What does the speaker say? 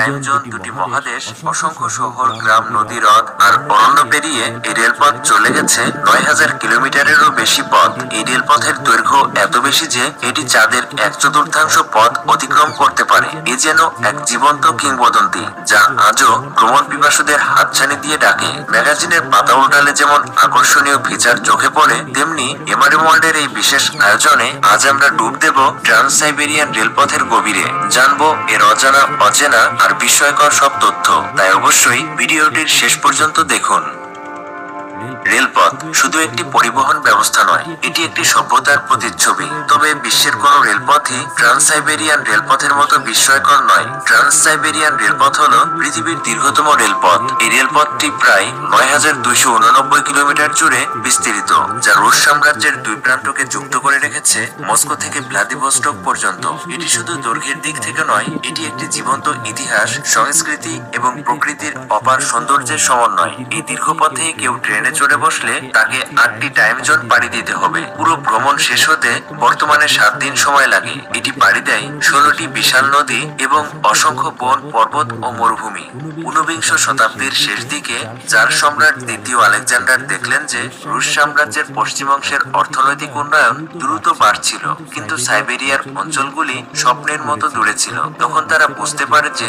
Time zone, দুটি মহাদেশ, অসংখ্য শহর, গ্রাম, নদী, হ্রদ আর অরণ্য পেরিয়ে এই রেলপথ চলে গেছে ৯,০০০ কিলোমিটারেরও বেশি পথ। এই রেলপথের দৈর্ঘ্য এত বেশি যে এটি চাঁদের ১/৪ পথ অতিক্রম করতে পারে। এ যেন এক জীবন্ত কিংবদন্তি, যা আজও ভ্রমণ পিপাসুদের হাতছানি দিয়ে ডাকে। ম্যাগাজিনের পাতা উল্টালে যেমন আকর্ষণীয় ফিচার চোখে পড়ে, তেমনি এমআরএম ওয়ার্ল্ডের এই বিশেষ আয়োজনে আজ আমরা ডুব দেব ট্রান্স সাইবেরিয়ান রেলপথের গভীরে, জানবো এর অজানা, অচেনা আর বিস্ময়কর সব তথ্য। তাই অবশ্যই ভিডিওটির শেষ পর্যন্ত দেখুন। রেলপথ শুধু একটি পরিবহন ব্যবস্থা নয়, এটি একটি সভ্যতার প্রতিচ্ছবি। তবে বিশ্বের কোনো রেলপথই ট্রান্স সাইবেরিয়ান রেলপথের মতো বিস্ময়কর নয়। ট্রান্স সাইবেরিয়ান রেলপথ হল পৃথিবীর দীর্ঘতম রেলপথ। এই রেলপথটি প্রায় ৯,২৮৯ কিলোমিটার জুড়ে বিস্তৃত, যা রুশ সাম্রাজ্যের দুই প্রান্তকে যুক্ত করে রেখেছে মস্কো থেকে ভ্লাদিভস্টক পর্যন্ত। এটি শুধু দৈর্ঘ্যের দিক থেকে নয়, এটি একটি জীবন্ত ইতিহাস, সংস্কৃতি এবং প্রকৃতির অপার সৌন্দর্যের সমন্বয়। এই দীর্ঘ পথে কেউ ট্রেনে চড়ে বসলে তাকে ৮টি টাইম জোন পাড়ি দিতে হবে। পুরো ভ্রমণ শেষ হতে বর্তমানে ৭ দিন সময় লাগে। এটি পাড়ি দেয় ১৬টি বিশাল নদী এবং অসংখ্য বন, পর্বত ও মরুভূমি। ঊনবিংশ শতাব্দীর শেষ দিকে জার সম্রাট দ্বিতীয় আলেকজান্ডার দেখলেন যে রুশ সাম্রাজ্যের পশ্চিম অংশের অর্থনৈতিক উন্নয়ন দ্রুত বাড়ছিল, কিন্তু সাইবেরিয়ার অঞ্চলগুলি স্বপ্নের মতো দূরে ছিল। তখন তারা বুঝতে পারে যে